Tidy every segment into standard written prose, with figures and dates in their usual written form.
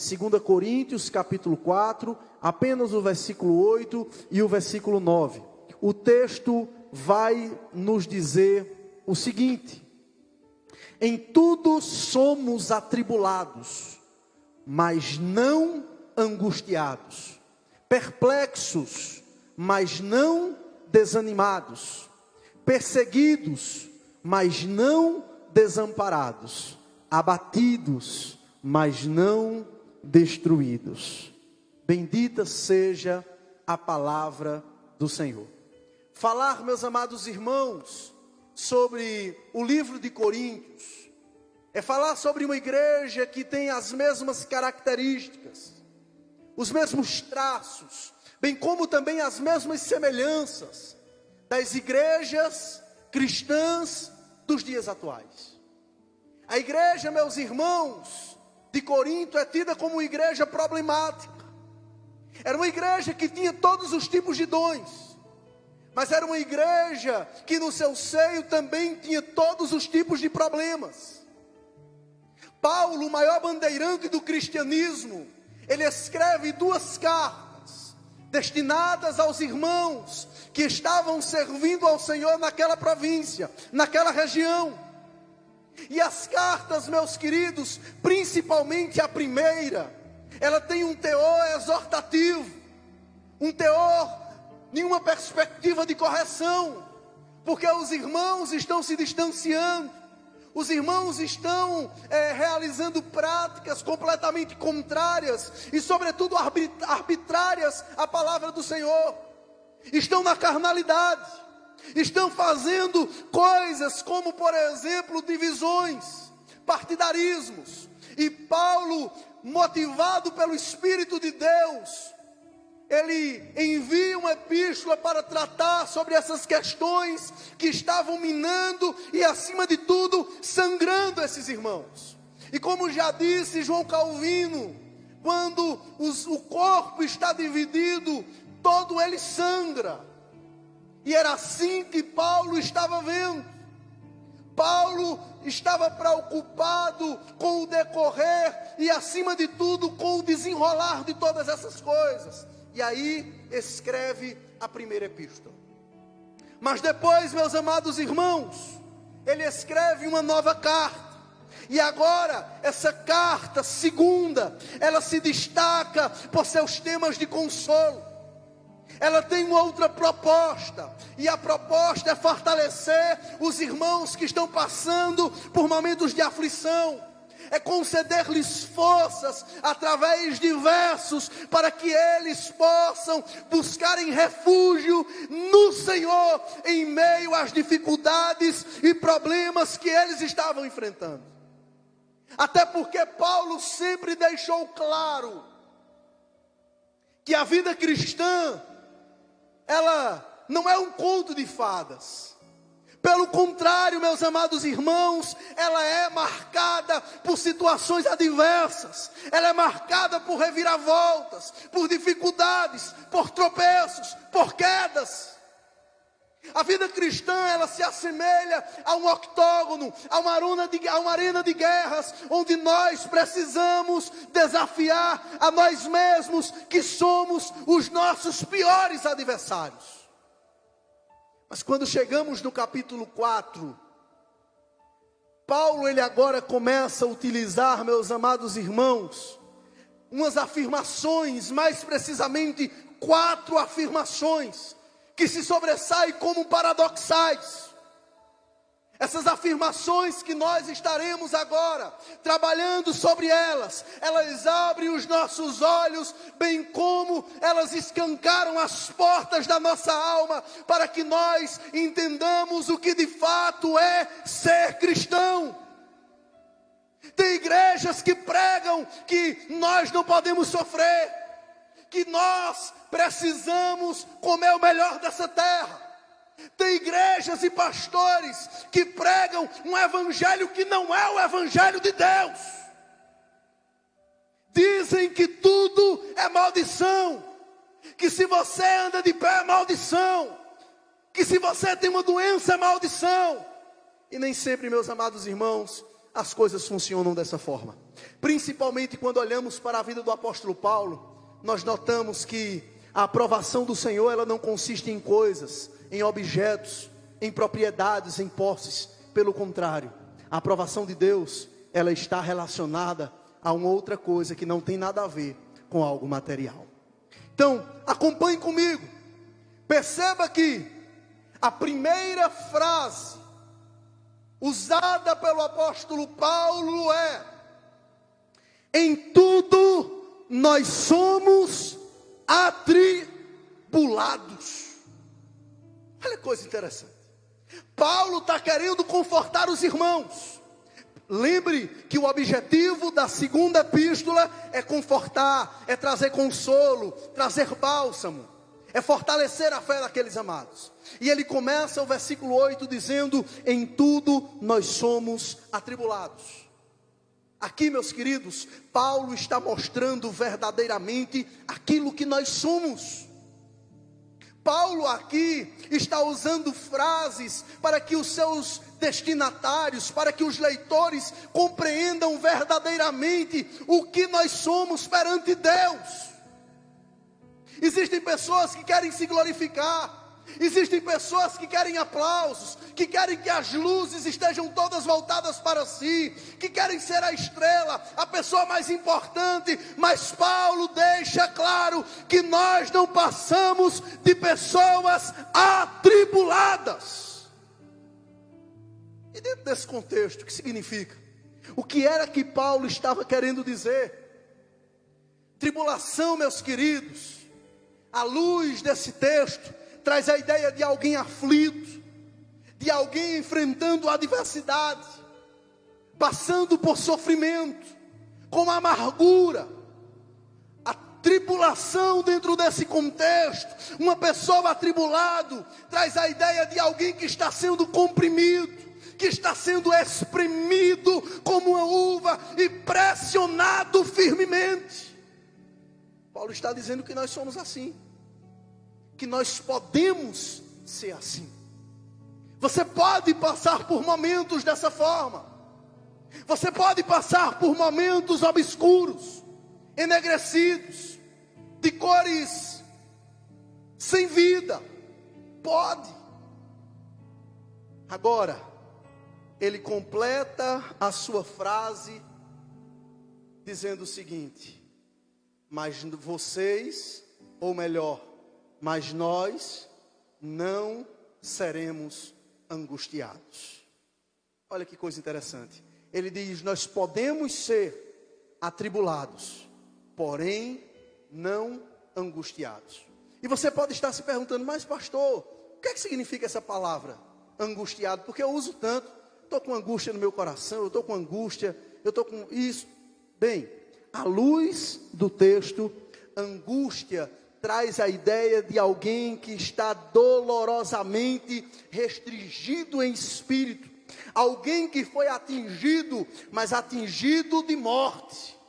2 Coríntios capítulo 4, apenas o versículo 8 e o versículo 9. O texto vai nos dizer o seguinte: em tudo somos atribulados, mas não angustiados, perplexos, mas não desanimados, perseguidos, mas não desamparados, abatidos, mas não destruídos. Bendita seja a palavra do Senhor. Falar, meus amados irmãos, sobre o livro de Coríntios, é falar sobre uma igreja que tem as mesmas características, os mesmos traços, bem como também as mesmas semelhanças das igrejas cristãs dos dias atuais. A igreja, meus irmãos, de Corinto é tida como uma igreja problemática. Era uma igreja que tinha todos os tipos de dons, mas era uma igreja que no seu seio também tinha todos os tipos de problemas. Paulo, o maior bandeirante do cristianismo, ele escreve 2 cartas destinadas aos irmãos que estavam servindo ao Senhor naquela província, naquela região. E as cartas, meus queridos, principalmente a primeira, ela tem um teor exortativo, um teor em uma perspectiva de correção, porque os irmãos estão se distanciando, os irmãos estão realizando práticas completamente contrárias e sobretudo arbitrárias à palavra do Senhor. Estão na carnalidade, estão fazendo coisas como, por exemplo, divisões, partidarismos. E Paulo, motivado pelo Espírito de Deus, ele envia uma epístola para tratar sobre essas questões que estavam minando e, acima de tudo, sangrando esses irmãos. E como já disse João Calvino, quando o corpo está dividido, todo ele sangra. E era assim que Paulo estava vendo. Paulo estava preocupado com o decorrer e, acima de tudo, com o desenrolar de todas essas coisas. E aí escreve a primeira epístola. Mas depois, meus amados irmãos, ele escreve uma nova carta. E agora, essa carta segunda, ela se destaca por seus temas de consolo. Ela tem uma outra proposta, e a proposta é fortalecer os irmãos que estão passando por momentos de aflição, é conceder-lhes forças através de versos, para que eles possam buscarem refúgio no Senhor, em meio às dificuldades e problemas que eles estavam enfrentando. Até porque Paulo sempre deixou claro que a vida cristã, ela não é um conto de fadas. Pelo contrário, meus amados irmãos, ela é marcada por situações adversas. Ela é marcada por reviravoltas, por dificuldades, por tropeços, por quedas. A vida cristã, ela se assemelha a um octógono, a uma arena de guerras, onde nós precisamos desafiar a nós mesmos, que somos os nossos piores adversários. Mas quando chegamos no capítulo 4, Paulo, ele agora começa a utilizar, meus amados irmãos, umas afirmações, mais precisamente 4 afirmações, que se sobressaem como paradoxais. Essas afirmações que nós estaremos agora trabalhando sobre elas, elas abrem os nossos olhos, bem como elas escancaram as portas da nossa alma, para que nós entendamos o que de fato é ser cristão. Tem igrejas que pregam que nós não podemos sofrer, que nós precisamos comer o melhor dessa terra. Tem igrejas e pastores que pregam um evangelho que não é o evangelho de Deus. Dizem que tudo é maldição, que se você anda de pé é maldição, que se você tem uma doença é maldição. E nem sempre, meus amados irmãos, as coisas funcionam dessa forma. Principalmente quando olhamos para a vida do apóstolo Paulo, nós notamos que a aprovação do Senhor, ela não consiste em coisas, em objetos, em propriedades, em posses. Pelo contrário, a aprovação de Deus, ela está relacionada a uma outra coisa que não tem nada a ver com algo material. Então, acompanhe comigo. Perceba que a primeira frase usada pelo apóstolo Paulo é: em tudo nós somos atribulados. Olha que coisa interessante. Paulo está querendo confortar os irmãos. Lembre que o objetivo da segunda epístola é confortar, é trazer consolo, trazer bálsamo, é fortalecer a fé daqueles amados. E ele começa o versículo 8 dizendo: em tudo nós somos atribulados. Aqui, meus queridos, Paulo está mostrando verdadeiramente aquilo que nós somos. Paulo aqui está usando frases para que os seus destinatários, para que os leitores compreendam verdadeiramente o que nós somos perante Deus. Existem pessoas que querem se glorificar, existem pessoas que querem aplausos, que querem que as luzes estejam todas voltadas para si, que querem ser a estrela, a pessoa mais importante. Mas Paulo deixa claro que nós não passamos de pessoas atribuladas. E dentro desse contexto, o que significa? O que era que Paulo estava querendo dizer? Tribulação, meus queridos, à luz desse texto, traz a ideia de alguém aflito, de alguém enfrentando adversidade, passando por sofrimento, com amargura. A tribulação dentro desse contexto, uma pessoa atribulado, traz a ideia de alguém que está sendo comprimido, que está sendo espremido como uma uva e pressionado firmemente. Paulo está dizendo que nós somos assim, que nós podemos ser assim. Você pode passar por momentos dessa forma. Você pode passar por momentos obscuros, enegrecidos, de cores sem vida. Pode. Agora, ele completa a sua frase dizendo o seguinte: mas vocês, ou melhor, mas nós não seremos angustiados. Olha que coisa interessante. Ele diz: nós podemos ser atribulados, porém não angustiados. E você pode estar se perguntando: mas pastor, o que é que significa essa palavra, angustiado? Porque eu uso tanto, estou com angústia no meu coração, eu estou com angústia, eu estou com isso. Bem, à luz do texto, angústia traz a ideia de alguém que está dolorosamente restringido em espírito. Alguém que foi atingido, mas atingido de morte.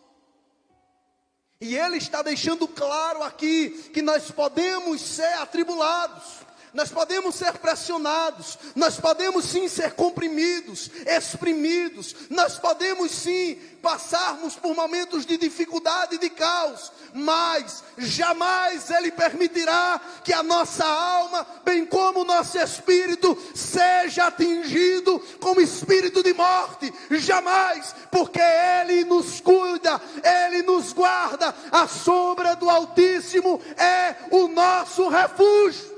E ele está deixando claro aqui que nós podemos ser atribulados. Nós podemos ser pressionados, nós podemos sim ser comprimidos, exprimidos, nós podemos sim passarmos por momentos de dificuldade e de caos, mas jamais Ele permitirá que a nossa alma, bem como o nosso espírito, seja atingido com espírito de morte, jamais, porque Ele nos cuida, Ele nos guarda, a sombra do Altíssimo é o nosso refúgio.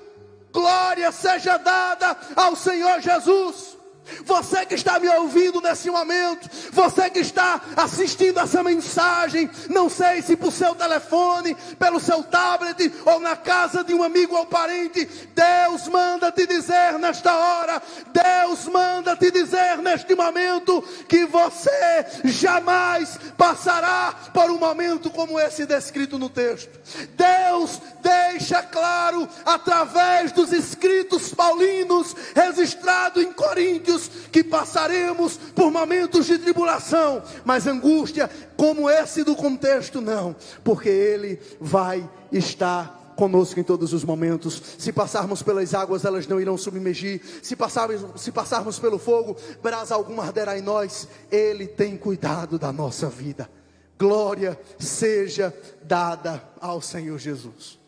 Glória seja dada ao Senhor Jesus. Você que está me ouvindo nesse momento, você que está assistindo essa mensagem, não sei se por seu telefone, pelo seu tablet, ou na casa de um amigo ou parente, Deus manda te dizer nesta hora, Deus manda te dizer neste momento, que você jamais passará por um momento como esse descrito no texto. Deus deixa claro, através dos escritos paulinos, registrado em Coríntios, que passaremos por momentos de tribulação, mas angústia como esse do contexto não, porque Ele vai estar conosco em todos os momentos. Se passarmos pelas águas, elas não irão submergir. Se passarmos pelo fogo, brasa alguma arderá em nós. Ele tem cuidado da nossa vida. Glória seja dada ao Senhor Jesus.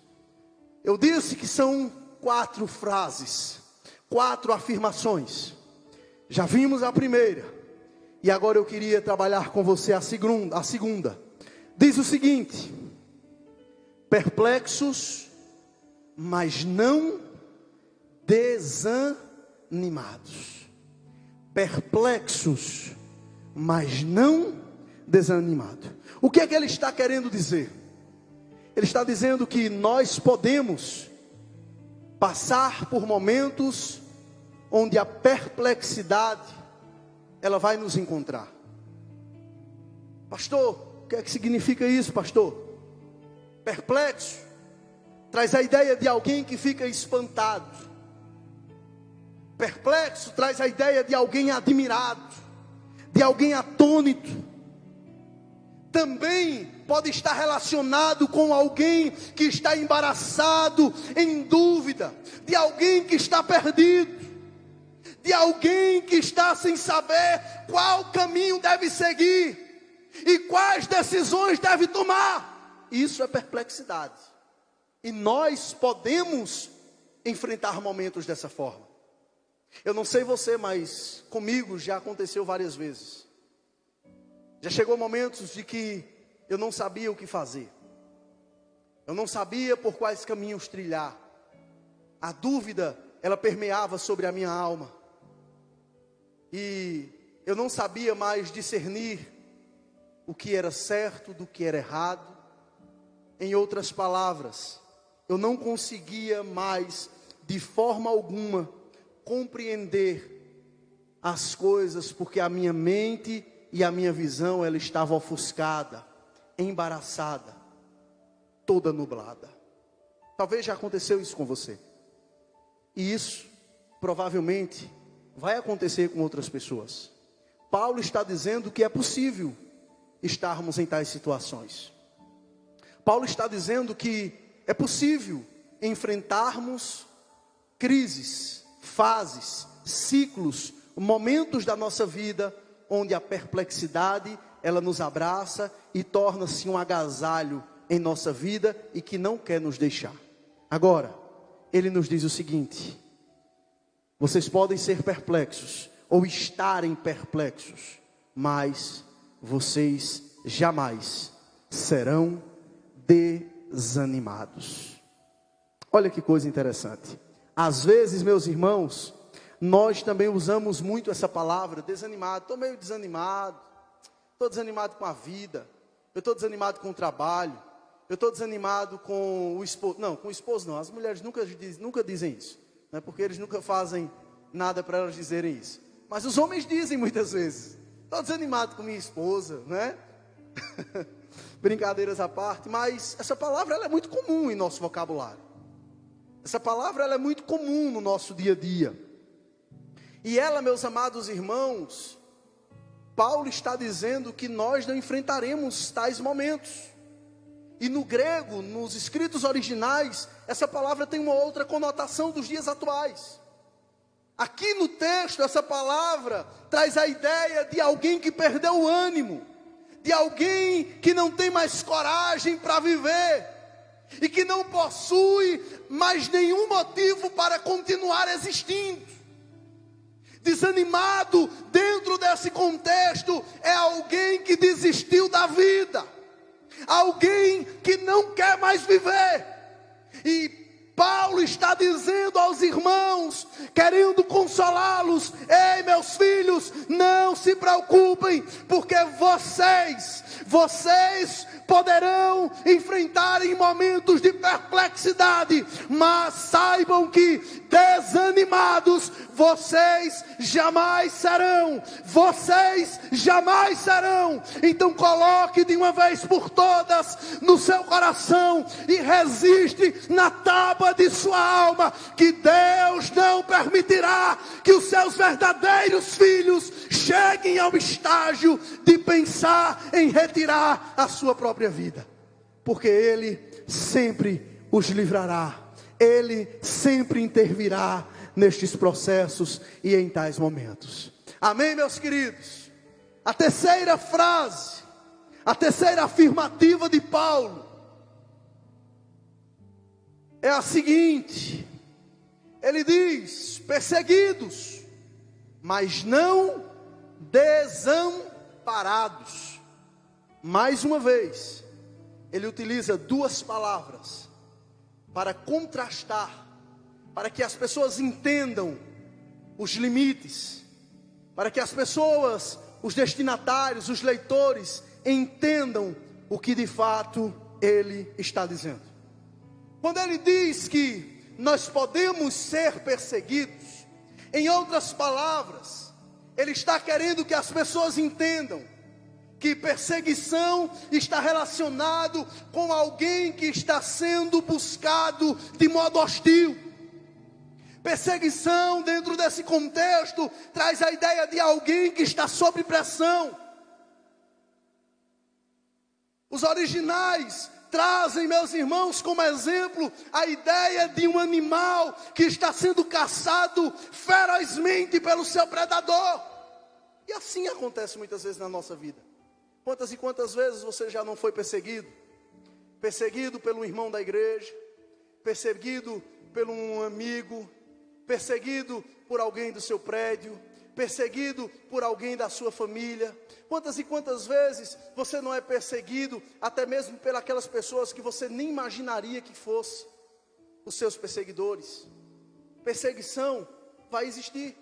Eu disse que são 4 frases, 4 afirmações. Já vimos a primeira, e agora eu queria trabalhar com você a segunda. Diz o seguinte: perplexos, mas não desanimados. Perplexos, mas não desanimados. O que é que ele está querendo dizer? Ele está dizendo que nós podemos passar por momentos onde a perplexidade, ela vai nos encontrar. Pastor, o que é que significa isso, pastor? Perplexo traz a ideia de alguém que fica espantado. Perplexo traz a ideia de alguém admirado, de alguém atônito. Também pode estar relacionado com alguém que está embaraçado, em dúvida, de alguém que está perdido, de alguém que está sem saber qual caminho deve seguir e quais decisões deve tomar. Isso é perplexidade. E nós podemos enfrentar momentos dessa forma. Eu não sei você, mas comigo já aconteceu várias vezes. Já chegou momentos de que eu não sabia o que fazer. Eu não sabia por quais caminhos trilhar. A dúvida, ela permeava sobre a minha alma. E eu não sabia mais discernir o que era certo do que era errado. Em outras palavras, eu não conseguia mais, de forma alguma, compreender as coisas, porque a minha mente e a minha visão, ela estava ofuscada, embaraçada, toda nublada. Talvez já aconteceu isso com você. E isso, provavelmente, vai acontecer com outras pessoas. Paulo está dizendo que é possível estarmos em tais situações. Paulo está dizendo que é possível enfrentarmos crises, fases, ciclos, momentos da nossa vida, onde a perplexidade, ela nos abraça e torna-se um agasalho em nossa vida e que não quer nos deixar. Agora, ele nos diz o seguinte: vocês podem ser perplexos ou estarem perplexos, mas vocês jamais serão desanimados. Olha que coisa interessante. Às vezes, meus irmãos, nós também usamos muito essa palavra, desanimado. Estou meio desanimado, estou desanimado com a vida, eu estou desanimado com o trabalho, eu estou desanimado com o esposo. Não, com o esposo não, as mulheres nunca dizem isso, né? Porque eles nunca fazem nada para elas dizerem isso. Mas os homens dizem muitas vezes: estou desanimado com minha esposa, né? Brincadeiras à parte, mas essa palavra ela é muito comum em nosso vocabulário. Essa palavra ela é muito comum no nosso dia a dia. E ela, meus amados irmãos, Paulo está dizendo que nós não enfrentaremos tais momentos. E no grego, nos escritos originais, essa palavra tem uma outra conotação dos dias atuais. Aqui no texto, essa palavra traz a ideia de alguém que perdeu o ânimo, de alguém que não tem mais coragem para viver, e que não possui mais nenhum motivo para continuar existindo. Desanimado dentro desse contexto é alguém que desistiu da vida, alguém que não quer mais viver. E Paulo está dizendo aos irmãos, querendo consolá-los: ei, meus filhos, não se preocupem, porque vocês poderão enfrentar em momentos de perplexidade, mas saibam que desanimados vocês jamais serão. Vocês jamais serão. Então coloque de uma vez por todas no seu coração e resiste na tábua de sua alma, que Deus não permitirá que os seus verdadeiros filhos cheguem ao estágio de pensar em retirar a sua própria vida, porque Ele sempre os livrará. Ele sempre intervirá nestes processos e em tais momentos. Amém, meus queridos? A terceira frase, a terceira afirmativa de Paulo é a seguinte. Ele diz: perseguidos, mas não desamparados. Mais uma vez, ele utiliza duas palavras para contrastar, para que as pessoas entendam os limites, para que as pessoas, os destinatários, os leitores, entendam o que de fato ele está dizendo. Quando ele diz que nós podemos ser perseguidos, em outras palavras, ele está querendo que as pessoas entendam que perseguição está relacionado com alguém que está sendo buscado de modo hostil. Perseguição, dentro desse contexto, traz a ideia de alguém que está sob pressão. Os originais trazem, meus irmãos, como exemplo, a ideia de um animal que está sendo caçado ferozmente pelo seu predador. E assim acontece muitas vezes na nossa vida. Quantas e quantas vezes você já não foi perseguido? Perseguido pelo irmão da igreja, perseguido por um amigo, perseguido por alguém do seu prédio, perseguido por alguém da sua família. Quantas e quantas vezes você não é perseguido, até mesmo pelas pessoas que você nem imaginaria que fossem os seus perseguidores? Perseguição vai existir.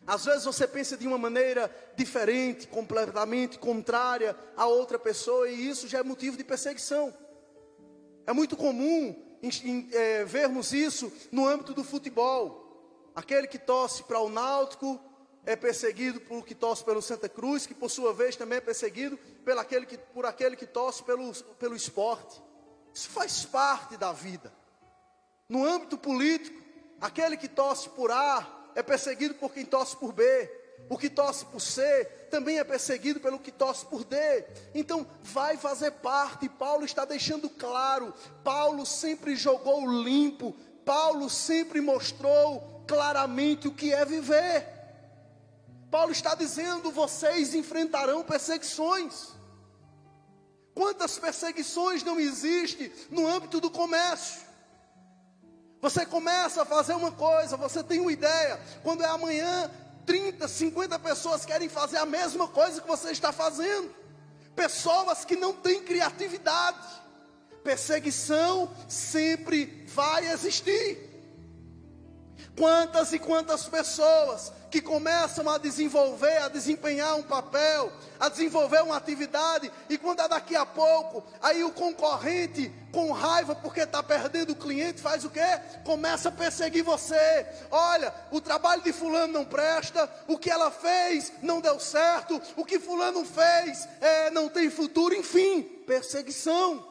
Às vezes você pensa de uma maneira diferente, completamente contrária a outra pessoa, e isso já é motivo de perseguição. É muito comum vermos isso no âmbito do futebol. Aquele que torce para o Náutico é perseguido por que torce pelo Santa Cruz, que por sua vez também é perseguido por aquele que torce pelo esporte. Isso faz parte da vida. No âmbito político, aquele que torce por A é perseguido por quem torce por B. O que torce por C também é perseguido pelo que torce por D. Então vai fazer parte. Paulo está deixando claro. Paulo sempre jogou limpo. Paulo sempre mostrou claramente o que é viver. Paulo está dizendo: vocês enfrentarão perseguições. Quantas perseguições não existem no âmbito do comércio? Você começa a fazer uma coisa, você tem uma ideia, quando é amanhã, 30, 50 pessoas querem fazer a mesma coisa que você está fazendo. Pessoas que não têm criatividade. Perseguição sempre vai existir. Quantas e quantas pessoas que começam a desenvolver, a desempenhar um papel, a desenvolver uma atividade, e quando é daqui a pouco, aí o concorrente, com raiva porque está perdendo o cliente, faz o quê? Começa a perseguir você. Olha, o trabalho de fulano não presta, o que ela fez não deu certo, o que fulano fez não tem futuro, enfim, perseguição.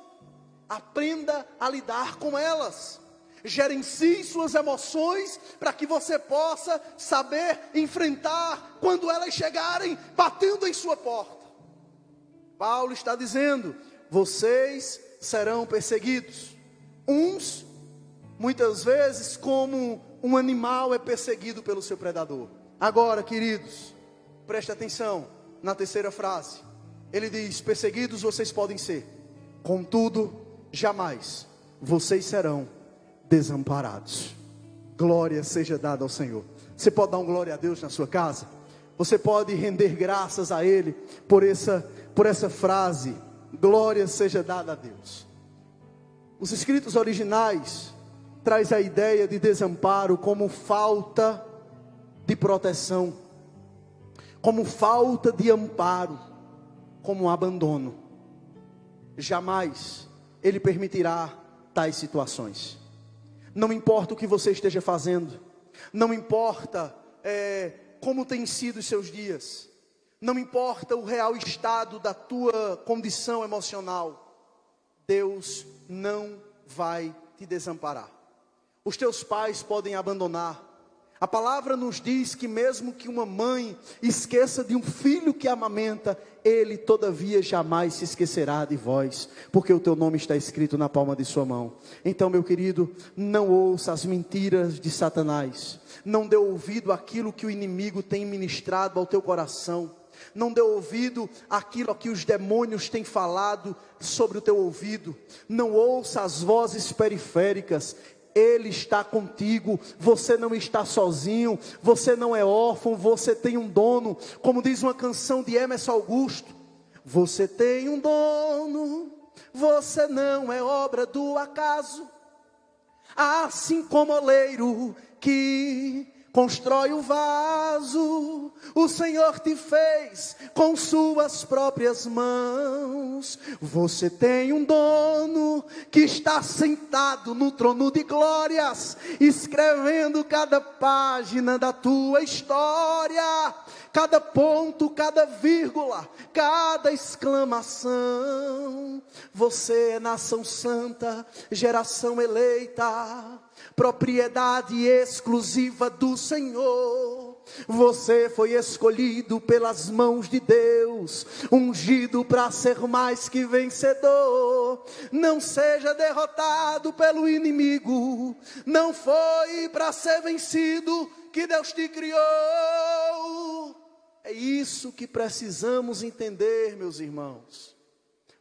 Aprenda a lidar com elas. Gerencie suas emoções para que você possa saber enfrentar quando elas chegarem batendo em sua porta. Paulo está dizendo: vocês serão perseguidos. Uns, muitas vezes, como um animal é perseguido pelo seu predador. Agora, queridos, preste atenção na terceira frase. Ele diz: perseguidos vocês podem ser, contudo, jamais vocês serão desamparados. Glória seja dada ao Senhor. Você pode dar um glória a Deus na sua casa? Você pode render graças a Ele por essa frase: glória seja dada a Deus. Os escritos originais traz a ideia de desamparo como falta de proteção, como falta de amparo, como abandono. Jamais Ele permitirá tais situações. Não importa o que você esteja fazendo, não importa como têm sido os seus dias, não importa o real estado da tua condição emocional, Deus não vai te desamparar. Os teus pais podem abandonar, A palavra nos diz que mesmo que uma mãe esqueça de um filho que amamenta, ele todavia jamais se esquecerá de vós, porque o teu nome está escrito na palma de sua mão. Então, meu querido, não ouça as mentiras de Satanás, não dê ouvido àquilo que o inimigo tem ministrado ao teu coração, não dê ouvido àquilo que os demônios têm falado sobre o teu ouvido, não ouça as vozes periféricas. Ele está contigo, você não está sozinho, você não é órfão, você tem um dono, como diz uma canção de Emerson Augusto, você tem um dono, você não é obra do acaso, assim como o oleiro que constrói o vaso, o Senhor te fez com suas próprias mãos. Você tem um dono que está sentado no trono de glórias, escrevendo cada página da tua história, cada ponto, cada vírgula, cada exclamação. Você é nação santa, geração eleita, propriedade exclusiva do Senhor. Você foi escolhido pelas mãos de Deus, ungido para ser mais que vencedor. Não seja derrotado pelo inimigo, não foi para ser vencido que Deus te criou. É isso que precisamos entender, meus irmãos.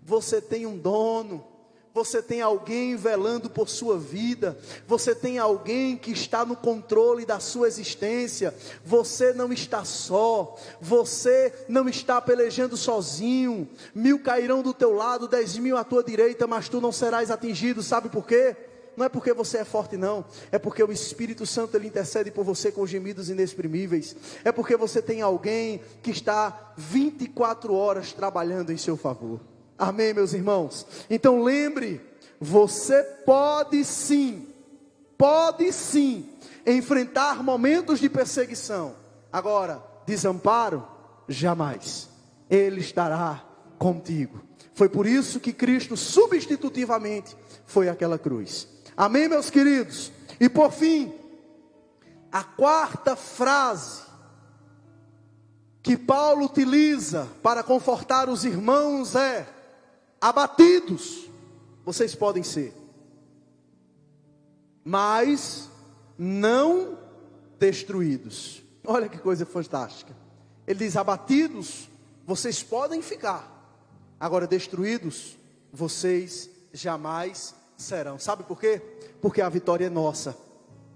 Você tem um dono. Você tem alguém velando por sua vida, você tem alguém que está no controle da sua existência, você não está só, você não está pelejando sozinho, 1000 cairão do teu lado, 10.000 à tua direita, mas tu não serás atingido, sabe por quê? Não é porque você é forte não, é porque o Espírito Santo ele intercede por você com gemidos inexprimíveis, é porque você tem alguém que está 24 horas trabalhando em seu favor. Amém, meus irmãos? Então lembre, você pode sim enfrentar momentos de perseguição. Agora, desamparo, jamais. Ele estará contigo. Foi por isso que Cristo substitutivamente foi àquela cruz. Amém, meus queridos? E por fim, a quarta frase que Paulo utiliza para confortar os irmãos é: abatidos vocês podem ser, mas não destruídos. Olha que coisa fantástica. Ele diz: abatidos vocês podem ficar, agora destruídos vocês jamais serão. Sabe por quê? Porque a vitória é nossa,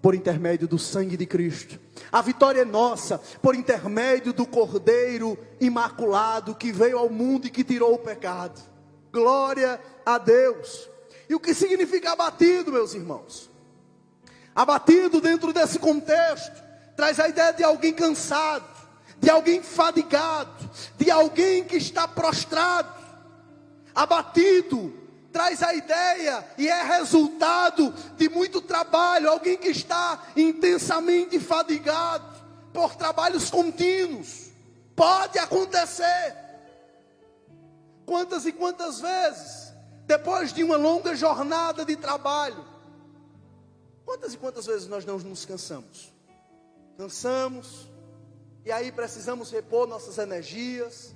por intermédio do sangue de Cristo. A vitória é nossa, por intermédio do Cordeiro imaculado, que veio ao mundo e que tirou o pecado. Glória a Deus. E o que significa abatido, meus irmãos? Abatido dentro desse contexto traz a ideia de alguém cansado, de alguém fadigado, de alguém que está prostrado. Abatido traz a ideia e é resultado de muito trabalho, alguém que está intensamente fadigado por trabalhos contínuos. Pode acontecer. Quantas e quantas vezes, depois de uma longa jornada de trabalho, quantas e quantas vezes nós não nos cansamos? Cansamos, e aí precisamos repor nossas energias.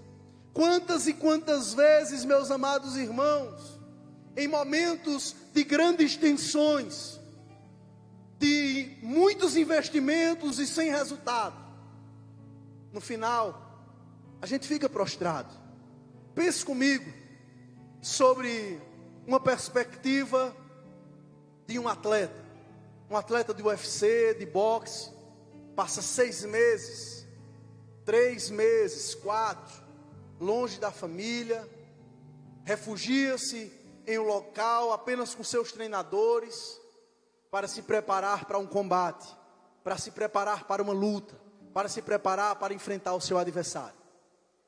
Quantas e quantas vezes, meus amados irmãos, em momentos de grandes tensões, de muitos investimentos e sem resultado, no final, a gente fica prostrado. Pense comigo sobre uma perspectiva de um atleta de UFC, de boxe, passa 6 meses, 3 meses, 4, longe da família, refugia-se em um local apenas com seus treinadores, para se preparar para um combate, para se preparar para uma luta, para se preparar para enfrentar o seu adversário.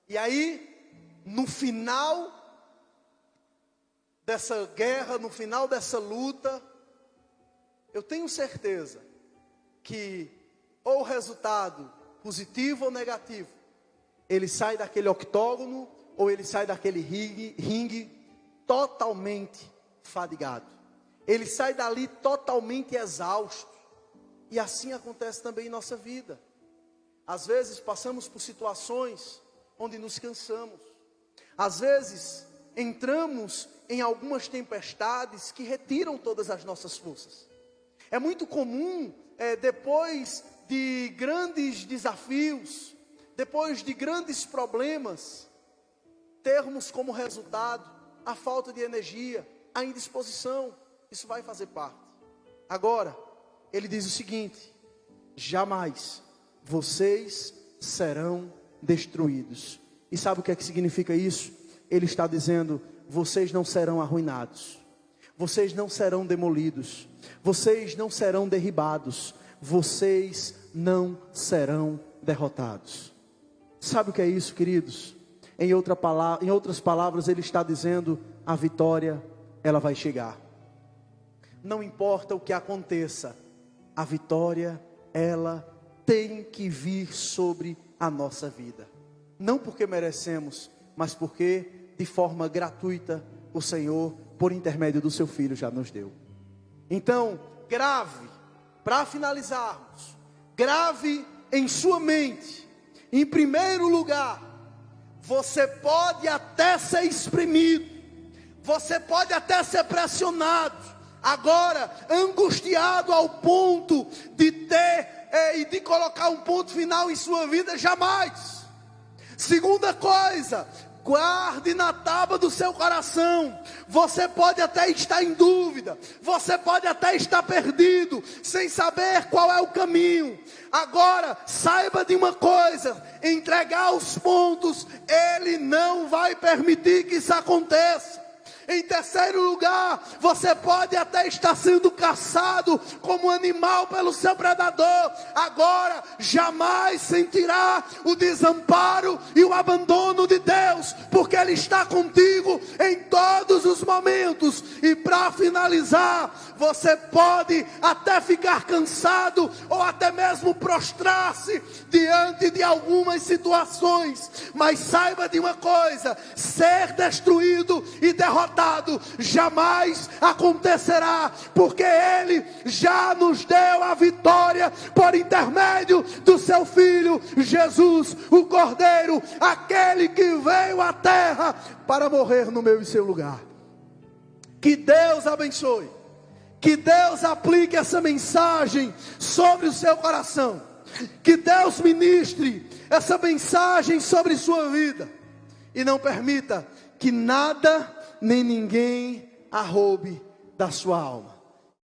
E aí, no final dessa guerra, no final dessa luta, eu tenho certeza que ou o resultado positivo ou negativo, ele sai daquele octógono ou ele sai daquele ringue totalmente fadigado. Ele sai dali totalmente exausto. E assim acontece também em nossa vida. Às vezes passamos por situações onde nos cansamos. Às vezes entramos em algumas tempestades que retiram todas as nossas forças. É muito comum, depois de grandes desafios, depois de grandes problemas, termos como resultado a falta de energia, a indisposição. Isso vai fazer parte. Agora, ele diz o seguinte: jamais vocês serão destruídos. E sabe o que é que significa isso? Ele está dizendo: vocês não serão arruinados, vocês não serão demolidos, vocês não serão derribados, vocês não serão derrotados. Sabe o que é isso, queridos? Em outras palavras, ele está dizendo: a vitória, ela vai chegar. Não importa o que aconteça, a vitória, ela tem que vir sobre a nossa vida. Não porque merecemos, mas porque de forma gratuita o Senhor, por intermédio do seu Filho, já nos deu. Então, grave, para finalizarmos, grave em sua mente, em primeiro lugar, você pode até ser espremido, você pode até ser pressionado, agora angustiado ao ponto de ter e de colocar um ponto final em sua vida, jamais. Segunda coisa, guarde na tábua do seu coração. Você pode até estar em dúvida, você pode até estar perdido, sem saber qual é o caminho. Agora, saiba de uma coisa: entregar os pontos, Ele não vai permitir que isso aconteça. Em terceiro lugar, você pode até estar sendo caçado como animal pelo seu predador. Agora, jamais sentirá o desamparo e o abandono de Deus, porque Ele está contigo em todos os momentos. E para finalizar, você pode até ficar cansado, ou até mesmo prostrar-se diante de algumas situações, mas saiba de uma coisa: ser destruído e derrotado jamais acontecerá, porque Ele já nos deu a vitória por intermédio do seu Filho Jesus, o Cordeiro, aquele que veio à terra para morrer no meu e seu lugar. Que Deus abençoe, que Deus aplique essa mensagem sobre o seu coração, que Deus ministre essa mensagem sobre sua vida, e não permita que nada nem ninguém a roube da sua alma.